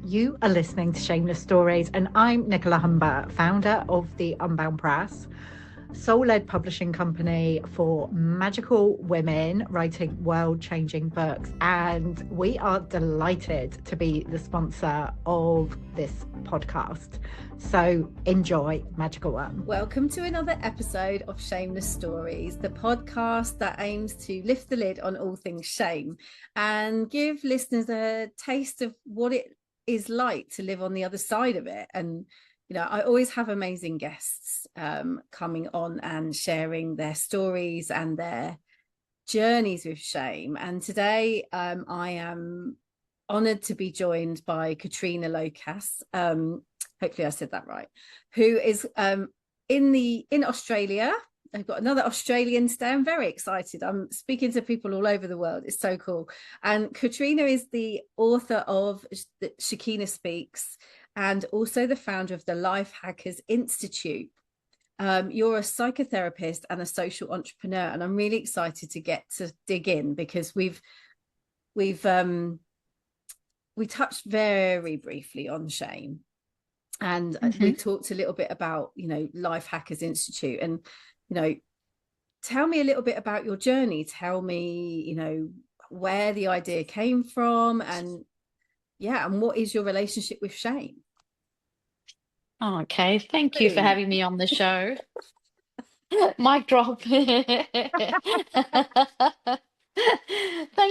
You are listening to Shameless Stories, and I'm Nicola Humber, founder of the Unbound Press, soul-led publishing company for magical women writing world-changing books. And we are delighted to be the sponsor of this podcast. So enjoy, magical one. Welcome to another episode of Shameless Stories, the podcast that aims to lift the lid on all things shame and give listeners a taste of what it is like to live on the other side of it. And I always have amazing guests coming on and sharing their stories and their journeys with shame. And today I am honoured to be joined by Katrina Loukas. Hopefully I said that right. Who is in Australia. I've got another Australian today. I'm very excited. I'm speaking to people all over the world. It's so cool. And Katrina is the author of Shakina Speaks and also the founder of the Lifehackers Institute. You're a psychotherapist and a social entrepreneur, and I'm really excited to get to dig in because we touched very briefly on shame, and we talked a little bit about Lifehackers Institute, and tell me a little bit about your journey. Tell me where the idea came from, and what is your relationship with shame? Okay, thank you for having me on the show. Mic drop. Thanks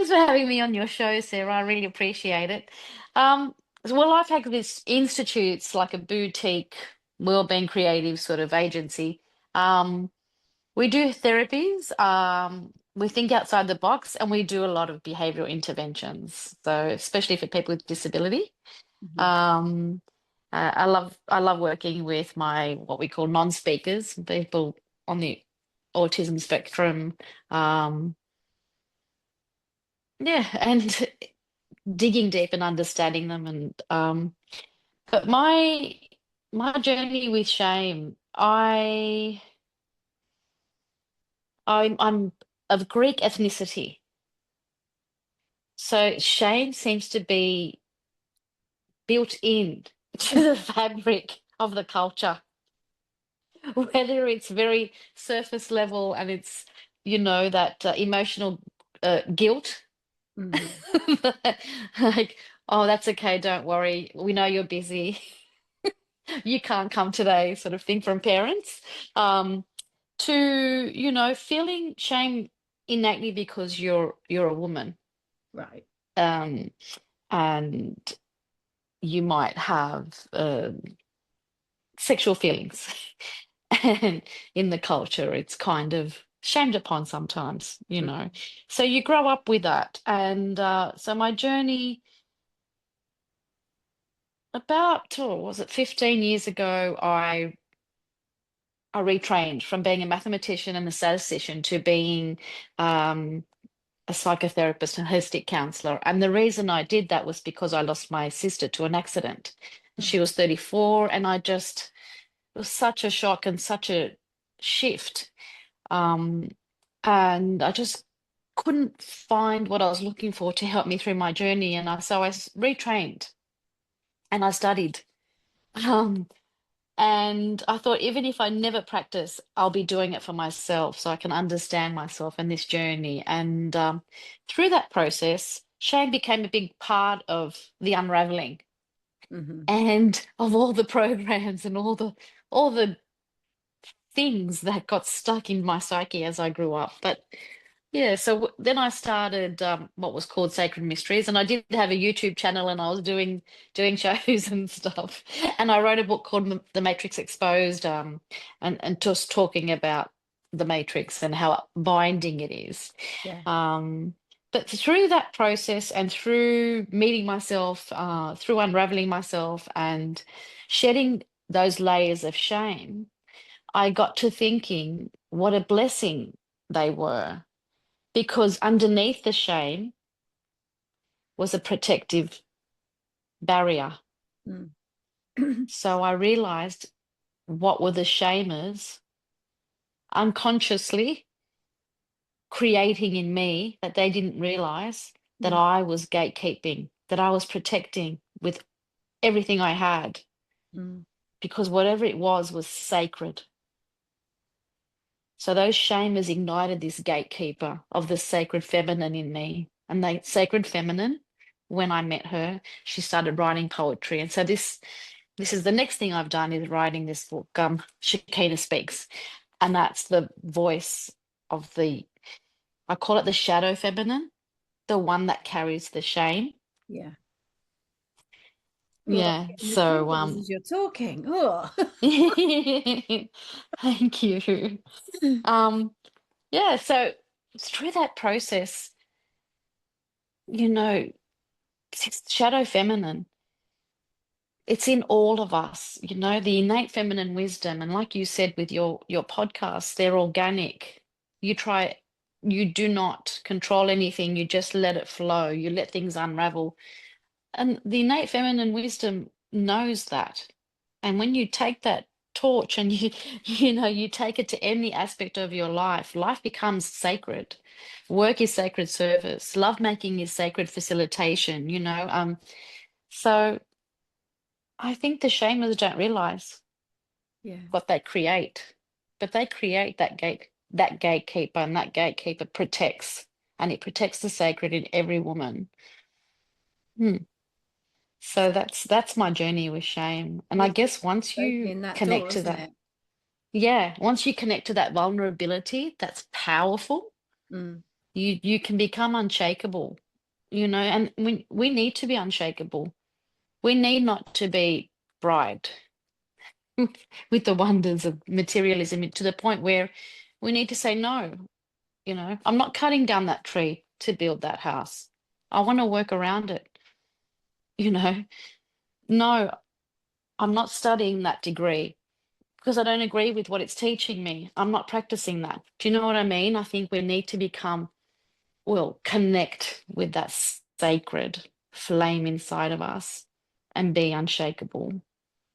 for having me on your show, Sarah. I really appreciate it. Well, Lifehackers Institute's like a boutique wellbeing creative sort of agency. We do therapies. We think outside the box, and we do a lot of behavioral interventions. So, especially for people with disability. I love working with what we call non-speakers, people on the autism spectrum. And digging deep and understanding them. And but my journey with shame, I'm of Greek ethnicity, so shame seems to be built in to the fabric of the culture, whether it's very surface level and it's that emotional guilt. Like, oh, that's okay, don't worry, we know you're busy, you can't come today, sort of thing, from parents, to feeling shame innately because you're a woman, Right. and you might have sexual feelings, and in the culture it's kind of shamed upon sometimes, so you grow up with that. And so my journey, about was it 15 years ago, I retrained from being a mathematician and a statistician to being a psychotherapist and holistic counselor. And the reason I did that was because I lost my sister to an accident. She was 34, and it was such a shock and such a shift. And I just couldn't find what I was looking for to help me through my journey. And so I retrained and I studied. And I thought, even if I never practice, I'll be doing it for myself so I can understand myself in this journey. And through that process, shame became a big part of the unraveling, and of all the programs and all the things that got stuck in my psyche as I grew up. But yeah, so then I started what was called Sacred Mysteries, and I did have a YouTube channel, and I was doing shows and stuff. And I wrote a book called The Matrix Exposed, and just talking about the Matrix and how binding it is. Yeah. But through that process and through meeting myself, through unraveling myself and shedding those layers of shame, I got to thinking what a blessing they were, because underneath the shame was a protective barrier. So I realized what were the shamers unconsciously creating in me that they didn't realize, that I was gatekeeping, that I was protecting with everything I had, Mm. because whatever it was sacred. So those shame has ignited this gatekeeper of the sacred feminine in me. And the sacred feminine, when I met her, she started writing poetry. And so this is the next thing I've done, is writing this book, Shakina Speaks. And that's the voice of I call it the shadow feminine, the one that carries the shame. Yeah. Oh, I'm Yeah. getting the So chills as you're talking. Oh. thank you. Yeah, so through that process, you know, shadow feminine, it's in all of us, the innate feminine wisdom. And like you said with your podcast, they're organic. You do not control anything, you just let it flow, you let things unravel. And the innate feminine wisdom knows that. And when you take that torch and you take it to any aspect of your life, life becomes sacred. Work is sacred service. Lovemaking is sacred facilitation. So I think the shamers don't realize Yeah. what they create, but they create that gatekeeper, and that gatekeeper protects, and it protects the sacred in every woman. Hmm. So that's my journey with shame. And I It's guess once you opening that door, connect to isn't that, it? yeah, once you connect to that vulnerability, that's powerful. Mm. You can become unshakable, and we need to be unshakable. We need not to be bribed with the wonders of materialism to the point where we need to say no. I'm not cutting down that tree to build that house. I want to work around it. You know, no, I'm not studying that degree because I don't agree with what it's teaching me. I'm not practicing that. Do you know what I mean? I think we need to connect with that sacred flame inside of us and be unshakable.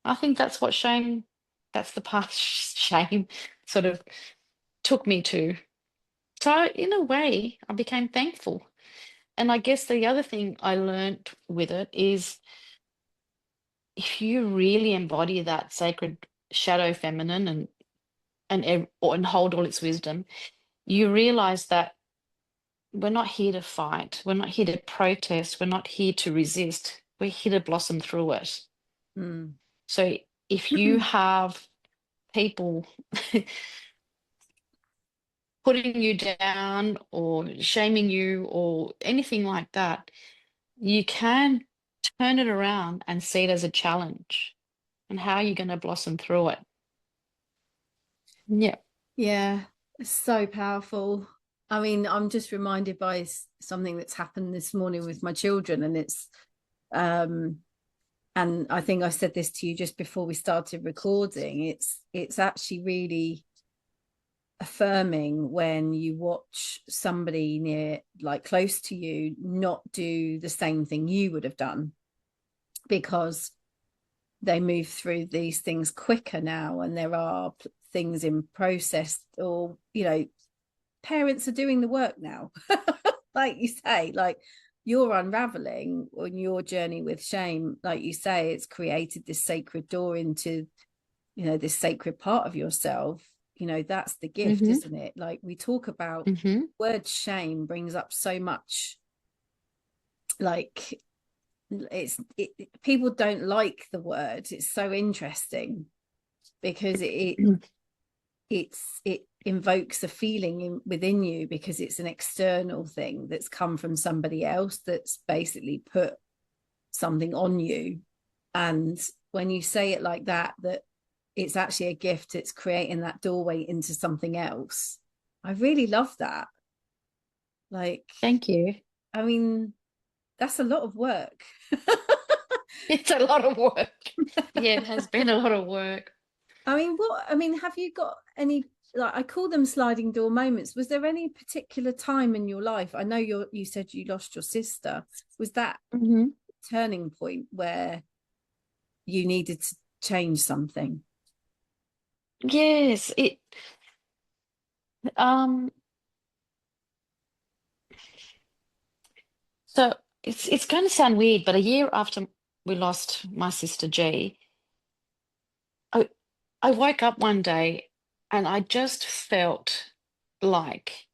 I think that's the path shame sort of took me to. So, in a way, I became thankful. And I guess the other thing I learned with it is, if you really embody that sacred shadow feminine and hold all its wisdom, you realize that we're not here to fight, we're not here to protest, we're not here to resist, we're here to blossom through it. Mm. So if you have people putting you down or shaming you or anything like that, you can turn it around and see it as a challenge, and how you're going to blossom through it. Yeah. Yeah, it's so powerful. I mean, I'm just reminded by something that's happened this morning with my children, and um and I think I said this to you just before we started recording. It's actually really affirming when you watch somebody near, like close to you, not do the same thing you would have done, because they move through these things quicker now, and there are things in process, or parents are doing the work now. Like you say, like you're unraveling on your journey with shame. Like you say, it's created this sacred door into this sacred part of yourself. That's the gift, Mm-hmm. isn't it? Like we talk about, Mm-hmm. word shame brings up so much, like people don't like the word. It's so interesting because it invokes a feeling within you, because it's an external thing that's come from somebody else that's basically put something on you. And when you say it like that it's actually a gift, it's creating that doorway into something else. I really love that. Like, Thank you. I mean, that's a lot of work. It's a lot of work. Yeah, it has been a lot of work. Have you got any, like, I call them sliding door moments? Was there any particular time in your life? I know you said you lost your sister. Was that Mm-hmm. turning point where you needed to change something? Yes, um so it's going to sound weird, but a year after we lost my sister G, I, I woke up one day and I just felt like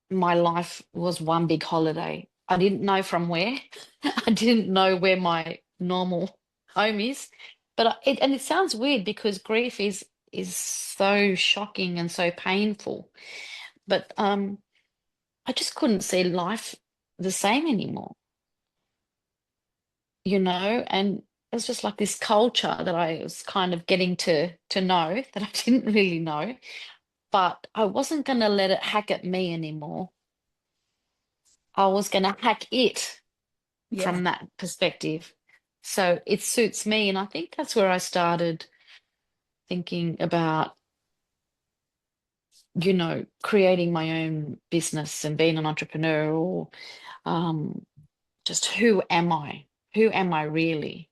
my life was one big holiday. I didn't know from where. I didn't know where my normal home is. But it sounds weird because grief is so shocking and so painful. But I just couldn't see life the same anymore, and it's just like this culture that I was kind of getting to know that I didn't really know, but I wasn't going to let it hack at me anymore. I was going to hack it Yeah. from that perspective. So it suits me. And I think that's where I started thinking about, creating my own business and being an entrepreneur, or just who am I? Who am I really?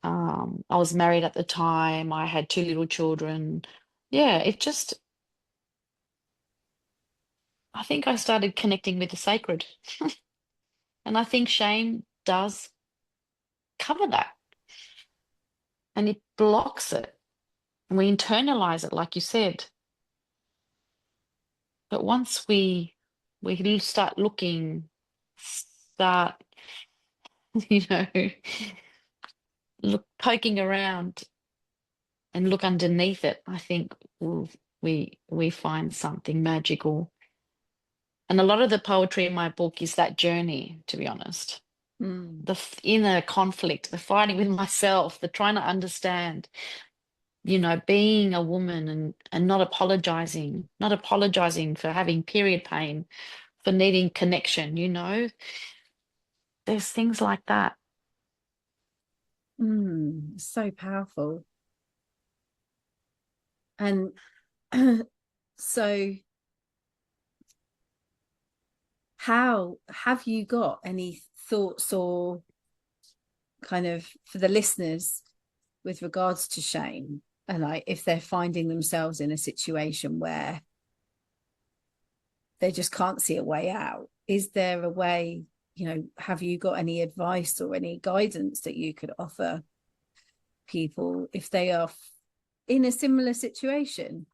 I was married at the time. I had two little children. Yeah, I think I started connecting with the sacred. And I think shame does cover that, and it blocks it. And we internalize it, like you said. But once we start looking, start, you know, look poking around and look underneath it, I think we find something magical. And a lot of the poetry in my book is that journey, to be honest. Mm. The inner conflict, the fighting with myself, the trying to understand, being a woman and not apologizing for having period pain, for needing connection. There's things like that. So powerful. And so how have you got any thoughts, or kind of for the listeners, with regards to shame, and like if they're finding themselves in a situation where they just can't see a way out? Is there a way, have you got any advice or any guidance that you could offer people if they are in a similar situation?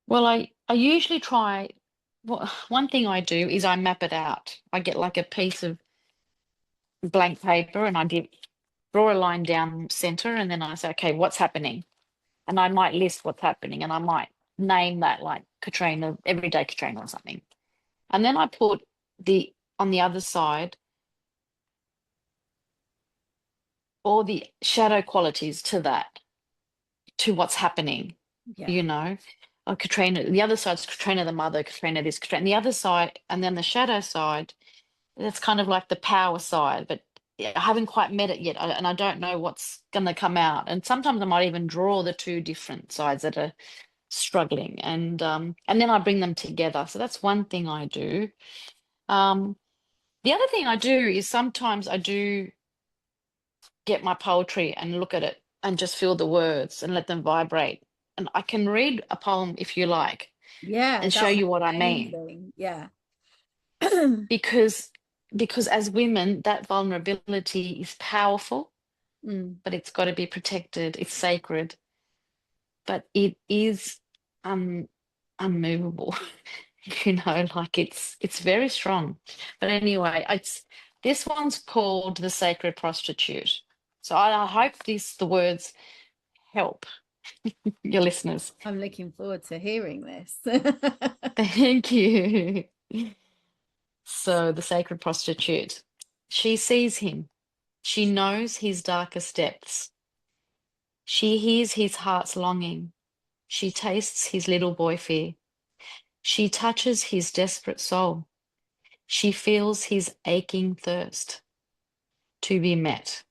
Well, I usually try. Well, one thing I do is I map it out. I get like a piece of blank paper and draw a line down center, and then I say, okay, what's happening? And I might list what's happening, and I might name that, like Katrina, everyday Katrina or something. And then I put on the other side all the shadow qualities to what's happening, Yeah. you know. Katrina, the other side's Katrina the mother, Katrina this, Katrina the other side, and then the shadow side, that's kind of like the power side, but I haven't quite met it yet, and I don't know what's going to come out. And sometimes I might even draw the two different sides that are struggling, and then I bring them together. So that's one thing I do. The other thing I do is sometimes I do get my poetry and look at it and just feel the words and let them vibrate. And I can read a poem if you like Yeah, and that show would you be what I mean. amazing. Yeah. Because as women, that vulnerability is powerful, but it's got to be protected. It's sacred, but it is unmovable. Like it's very strong. But anyway, this one's called The Sacred Prostitute. So I hope the words help your listeners. I'm looking forward to hearing this. Thank you. So, the sacred prostitute. She sees him. She knows his darkest depths. She hears his heart's longing. She tastes his little boy fear. She touches his desperate soul. She feels his aching thirst to be met.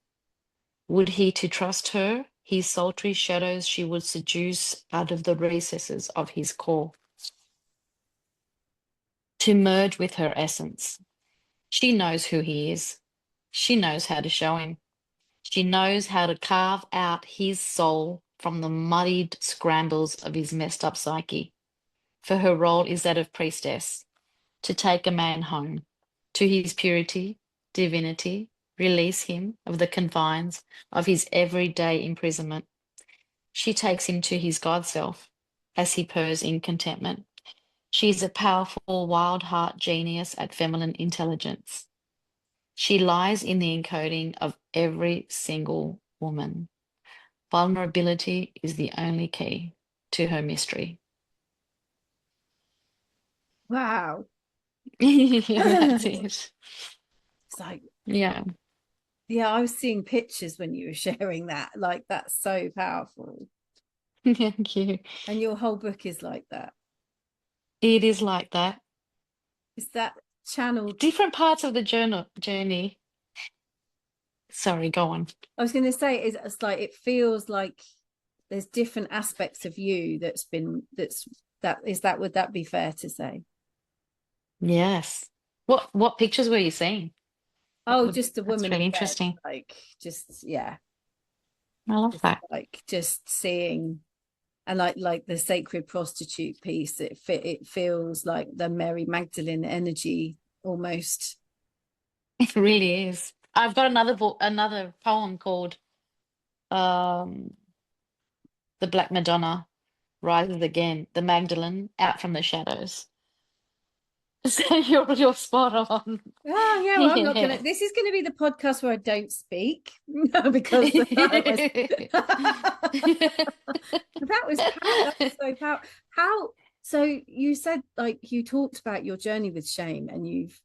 Would he to trust her, his sultry shadows she would seduce out of the recesses of his core, to merge with her essence. She knows who he is. She knows how to show him. She knows how to carve out his soul from the muddied scrambles of his messed up psyche. For her role is that of priestess, to take a man home, to his purity, divinity, release him of the confines of his everyday imprisonment. She takes him to his God self as he purrs in contentment. She is a powerful, wild heart genius at feminine intelligence. She lies in the encoding of every single woman. Vulnerability is the only key to her mystery. Wow. That's it. It's like, Yeah. yeah, I was seeing pictures when you were sharing that. Like, that's so powerful. Thank you. And your whole book is like that. It is like that. Is that channeled? Different parts of the journey. Sorry, go on. I was going to say, it's like, it feels like there's different aspects of you would that be fair to say? Yes. What pictures were you seeing? Just the That's woman really in bed, interesting. like, just, yeah, I love that. like just seeing, and like the sacred prostitute piece, it feels like the Mary Magdalene energy almost. It really is. I've got another poem called um The Black Madonna Rises Again, the Magdalene out from the shadows. So you're spot on. Oh yeah, well, I'm not Yeah. gonna. This is gonna be the podcast where I don't speak, because that was that's so powerful. How? So you said, like, you talked about your journey with shame, and you've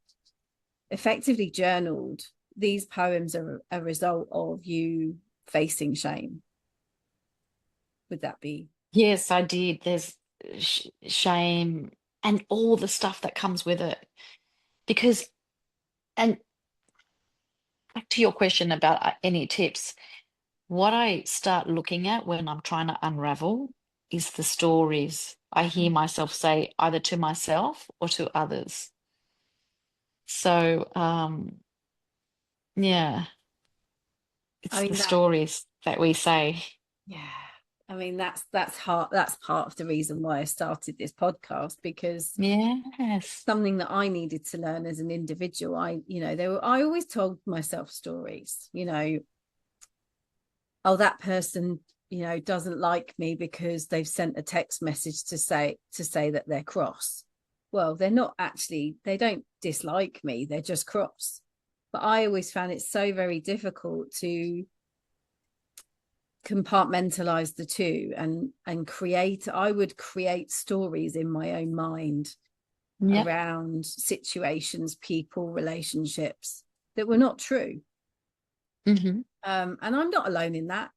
effectively journaled. These poems are a result of you facing shame. Would that be? Yes, I did. There's shame and all the stuff that comes with it. Because, and back to your question about any tips, what I start looking at when I'm trying to unravel is the stories I hear myself say either to myself or to others. So, yeah, I it's the mean, stories that we say. yeah. I mean, that's hard. That's part of the reason why I started this podcast, because Yes. something that I needed to learn as an individual. I always told myself stories, oh, that person, doesn't like me because they've sent a text message to say that they're cross. Well, they're not actually, they don't dislike me, they're just cross. But I always found it so very difficult to compartmentalize the two, and I would create stories in my own mind Yep. around situations, people, relationships that were not true. Mm-hmm. And I'm not alone in that.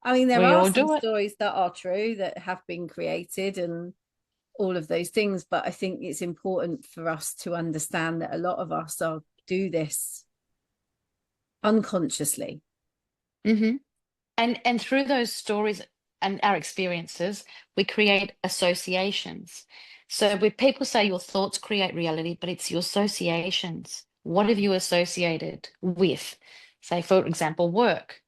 I mean, there We are all some do it. stories that are true, that have been created, and all of those things, but I think it's important for us to understand that a lot of us do this unconsciously. Mm-hmm. And through those stories and our experiences, we create associations. So when people say your thoughts create reality, but it's your associations. What have you associated with? Say, for example, work.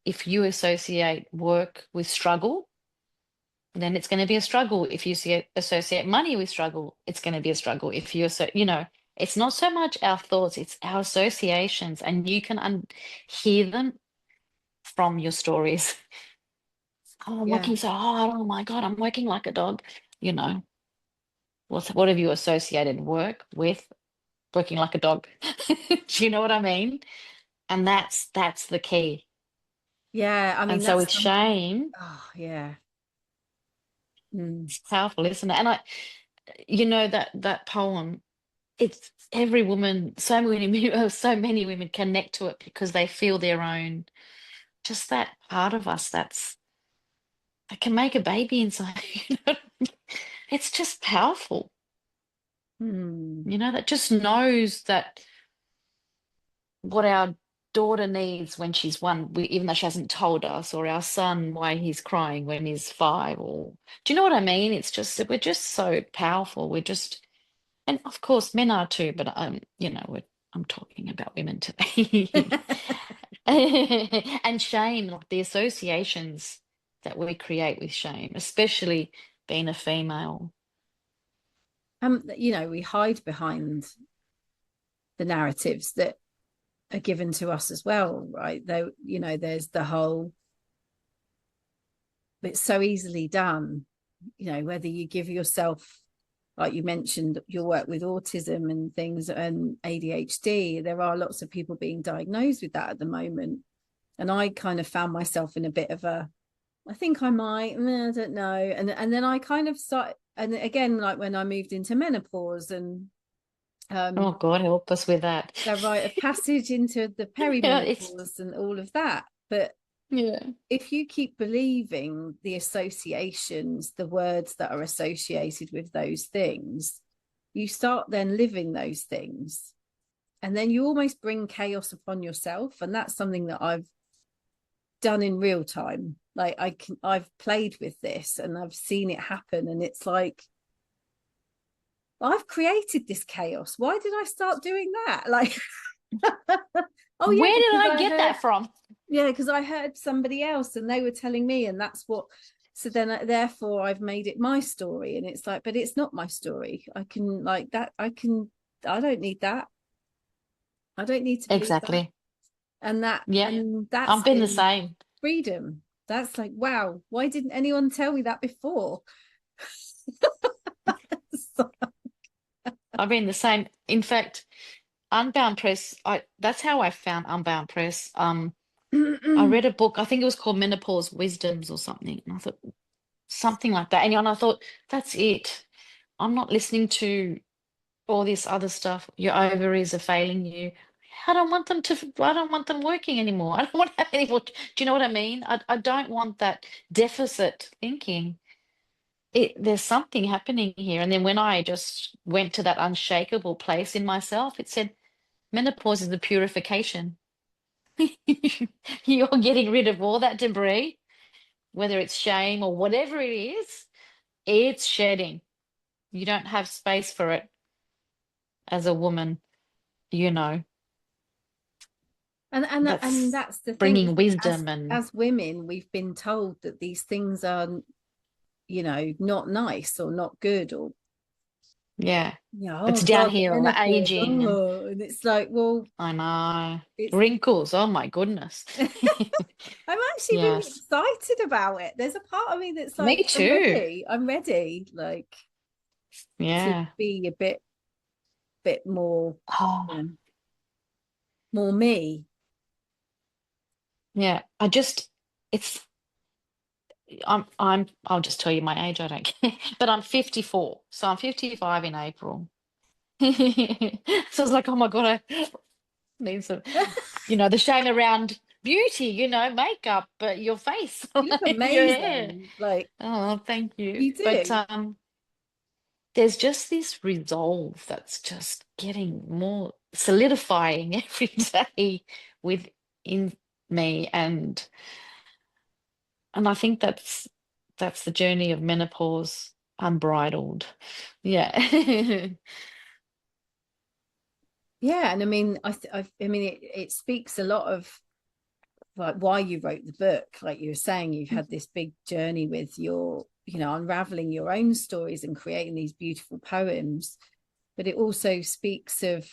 If you associate work with struggle, then it's going to be a struggle. If you associate money with struggle, it's going to be a struggle. If it's not so much our thoughts, it's our associations, and you can hear them from your stories. Oh, I'm Yeah. working so hard. Oh my God, I'm working like a dog. You know, what have you associated work with working like a dog? Do you know what I mean? And that's the key. Yeah, I mean, And so that's with shame, oh yeah. Mm. it's powerful, isn't it? And that poem, it's every woman, so many women connect to it because they feel their own, just that part of us that can make a baby inside. You know? It's just powerful. Mm. That just knows that what our daughter needs when she's one, even though she hasn't told us, or our son why he's crying when he's 5, or do you know what I mean? It's just that we're just so powerful. And of course men are too, but I'm talking about women today. And shame, like the associations that we create with shame, especially being a female. you know, we hide behind the narratives that are given to us as well, right? Though, you know, there's the whole, it's so easily done, you know, whether you give yourself, like you mentioned, your work with autism and things and ADHD, there are lots of people being diagnosed with that at the moment. And I kind of found myself in a bit of a, I think I might, I don't know. And then I kind of started, and again, like when I moved into menopause and Oh God, help us with that. a rite of passage into the Yeah, perimenopause and all of that. But yeah, if you keep believing the associations, the words that are associated with those things, you start then living those things. And then you almost bring chaos upon yourself. And that's something that I've done in real time. Like I've played with this and I've seen it happen. And it's like, I've created this chaos. Why did I start doing that? Like, oh yeah, where did because I get that from? yeah, because I heard somebody else and they were telling me, and that's what. So then, therefore, I've made it my story, and it's like, but it's not my story. I can like that. I don't need that. I don't need to believe that. Exactly. And Yeah, that's I've been the same. freedom. That's like, wow. Why didn't anyone tell me that before? I've been the same. In fact, Unbound Press, that's how I found Unbound Press. I read a book, I think it was called Menopause Wisdoms or something. And I thought something like that. And I thought, that's it. I'm not listening to all this other stuff. Your ovaries are failing you. I don't want them working anymore. I don't want to have any more. Do you know what I mean? I don't want that deficit thinking. There's something happening here. And then when I just went to that unshakable place in myself, it said menopause is the purification. You're getting rid of all that debris, whether it's shame or whatever it is, it's shedding. You don't have space for it as a woman, you know. And That's that's the thing. bringing wisdom and As women, we've been told that these things are, you know, not nice or not good or yeah, oh it's down God, the here or menopause. aging and Oh, and it's like, well, I know it's wrinkles. Oh my goodness. I'm actually really Yes, excited about it. There's a part of me that's me like, too. I'm ready, like to Yeah. be a bit more, Oh, you know, more me. yeah. It's I'll just tell you my age, I don't care. But I'm 54. So I'm 55 in April. So it's like, oh my God, I need some, the shame around beauty, makeup, but your face, You look your hair. amazing. Like Oh, thank you. you But do. there's just this resolve that's just getting more solidifying every day within me, and I think that's the journey of menopause unbridled. Yeah. Yeah, and I mean, I mean, it speaks a lot of like why you wrote the book. Like you were saying, you've had this big journey with your, you know, unraveling your own stories and creating these beautiful poems. But it also speaks of,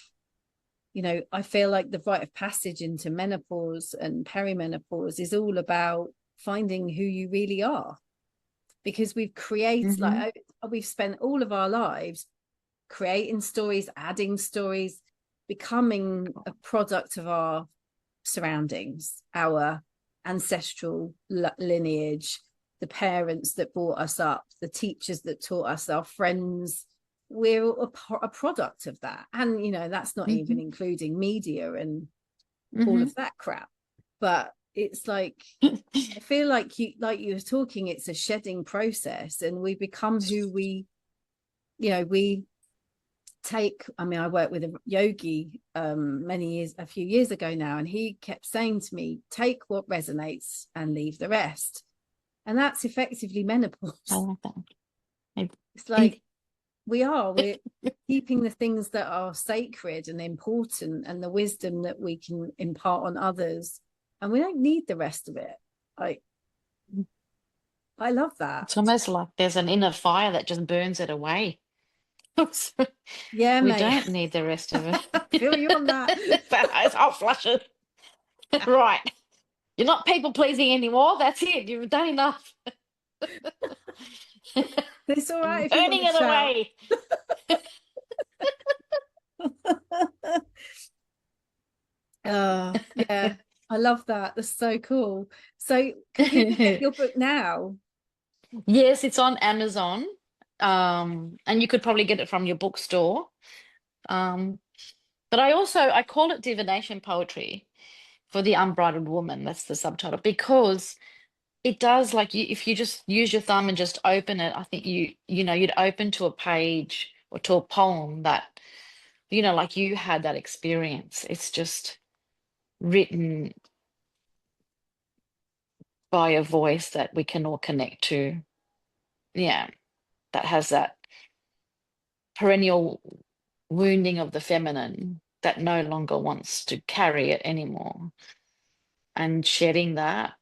you know, I feel like the rite of passage into menopause and perimenopause is all about finding who you really are, because we've created Hmm. like we've spent all of our lives creating stories, adding stories, becoming a product of our surroundings, our ancestral lineage, the parents that brought us up, the teachers that taught us, our friends. We're a product of that. And, you know, that's not even Hmm. including media and all Hmm. of that crap. But it's like, I feel like you were talking, it's a shedding process and we become who we, you know, we take. I mean, I worked with a yogi a few years ago now, and he kept saying to me, take what resonates and leave the rest. And that's effectively I menopause. like that. I- It's like we're keeping the things that are sacred and important and the wisdom that we can impart on others, and we don't need the rest of it. Like I love that. It's almost like there's an inner fire that just burns it away. Yeah, We mate. don't need the rest of it. I feel you on that. I'll flush it. Right. You're not people pleasing anymore. That's it. You've done enough. It's all right I'm if you burning want it to shout. away. Oh, yeah. I love that. That's so cool. So can people get your book now? Yes, it's on Amazon. And you could probably get it from your bookstore. But I call it divination poetry for the unbridled woman. That's the subtitle, because it does, like, if you just use your thumb and just open it, I think you'd open to a page or to a poem that, like you had that experience. It's just written by a voice that we can all connect to. Yeah, that has that perennial wounding of the feminine that no longer wants to carry it anymore, and shedding that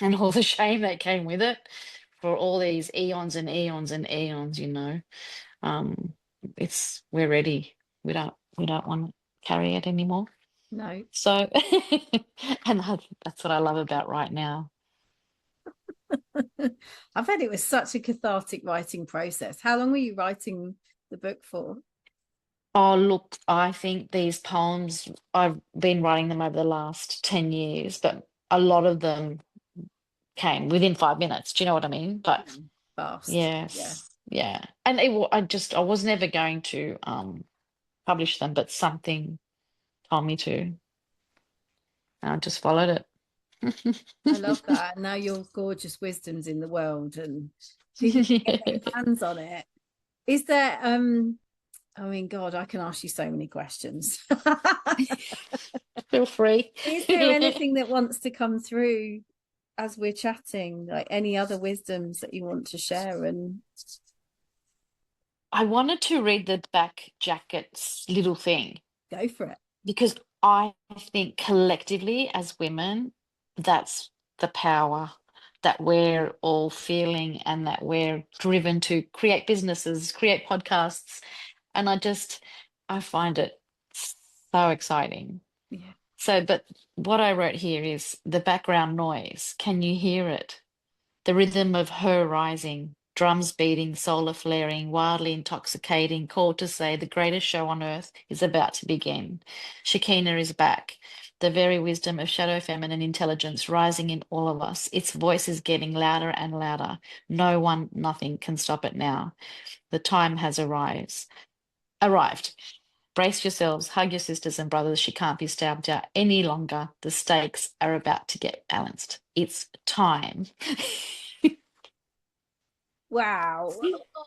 and all the shame that came with it for all these eons and eons and eons, um we're ready. We don't want to carry it anymore. No. So and that's what I love about right now. I bet it was such a cathartic writing process. How long were you writing the book for? Oh, look, I think these poems, I've been writing them over the last 10 years, but a lot of them came within 5 minutes. Do you know what I mean? But Fast. Yeah. yes, yeah. And I was never going to publish them, but something told me to. And I just followed it. I love that. Now your gorgeous wisdom's in the world and people can get their hands on it. Is there I mean, God, I can ask you so many questions. Feel free. Is there anything that wants to come through as we're chatting, like any other wisdoms that you want to share? And I wanted to read the back jacket's little thing, go for it. because I think collectively as women, that's the power that we're all feeling, and that we're driven to create businesses, create podcasts. And I find it so exciting. Yeah. So, but what I wrote here is the background noise. Can you hear it? The rhythm of her rising, drums beating, solar flaring, wildly intoxicating, call to say the greatest show on earth is about to begin. Shakina is back. The very wisdom of shadow feminine intelligence rising in all of us. Its voice is getting louder and louder. No one, nothing can stop it now. The time has arrived. Brace yourselves, hug your sisters and brothers. She can't be stabbed out any longer. The stakes are about to get balanced. It's time. Wow.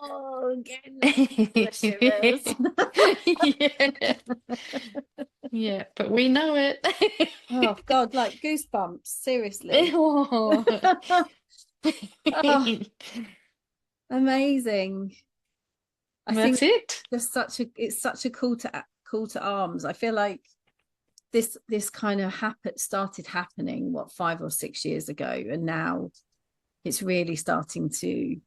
Oh, again, the shivers. Yeah. Yeah, but we know it. Oh God, like goosebumps, seriously. Oh. Oh, amazing. I That's think it. just it's such a call to arms. I feel like this kind of started happening 5 or 6 years ago, and now it's really starting to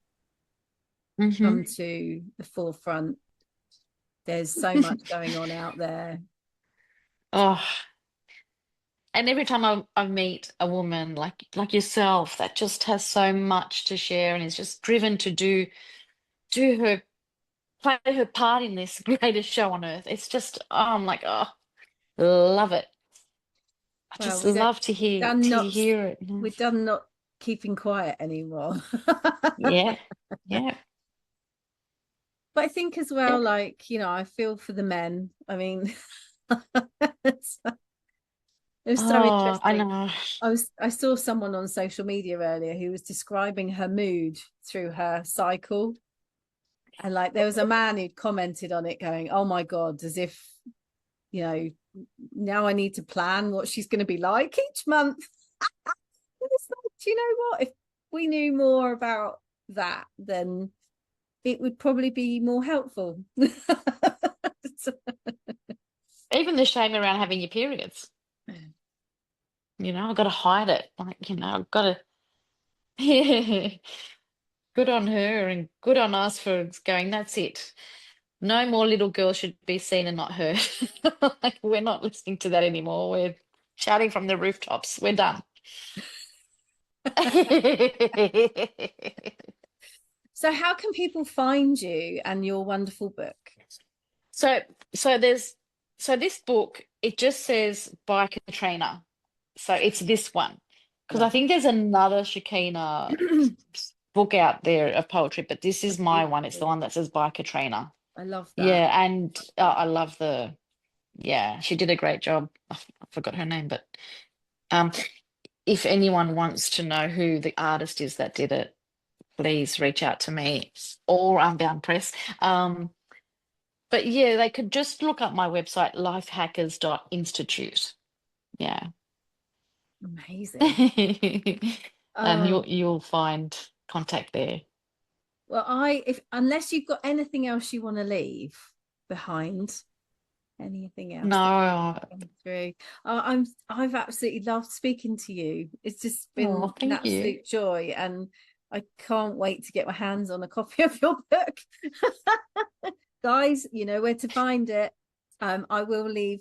come to the forefront. There's so much going on out there. Oh, and every time I meet a woman like yourself that just has so much to share and is just driven to do play her part in this greatest show on earth, it's just, I'm like, oh, love it. I Well, just love to hear it. we're done not keeping quiet anymore. Yeah, yeah. But I think as well, like, I feel for the men. I mean, it was so Oh, I interesting. know. I saw someone on social media earlier who was describing her mood through her cycle. And like there was a man who'd commented on it going, oh my God, as if, now I need to plan what she's going to be like each month. It's like, do you know what? If we knew more about that, then it would probably be more helpful. Even the shame around having your periods. I've got to hide it. Like, I've got to. Yeah. Good on her and good on us for going, that's it. No more little girls should be seen and not heard. Like, we're not listening to that anymore. We're shouting from the rooftops. We're done. So how can people find you and your wonderful book? So this book, it just says by Katrina. So it's this one. Because I think there's another Shakina book out there of poetry, but this is my one. It's the one that says by Katrina. I love that. Yeah, and I love she did a great job. I forgot her name, but if anyone wants to know who the artist is that did it, please reach out to me or Unbound Press. But yeah, they could just look up my website, lifehackers.institute. Yeah. Amazing. And you'll find contact there. Well, unless you've got anything else you want to leave behind, anything else? No. Through. I've absolutely loved speaking to you. It's just been an absolute joy, and I can't wait to get my hands on a copy of your book. Guys, you know where to find it. I will leave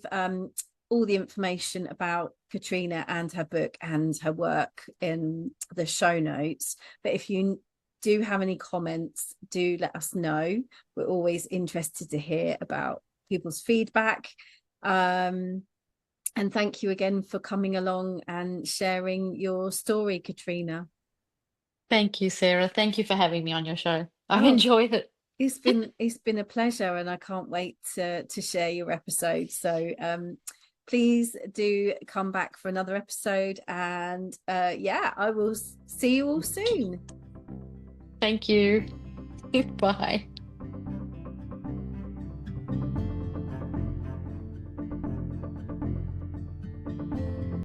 all the information about Katrina and her book and her work in the show notes. But if you do have any comments, do let us know. We're always interested to hear about people's feedback. And thank you again for coming along and sharing your story, Katrina. Thank you, Sarah. Thank you for having me on your show. I've enjoyed it. It's been a pleasure, and I can't wait to share your episode. So please do come back for another episode, and I will see you all soon. Thank you. Bye.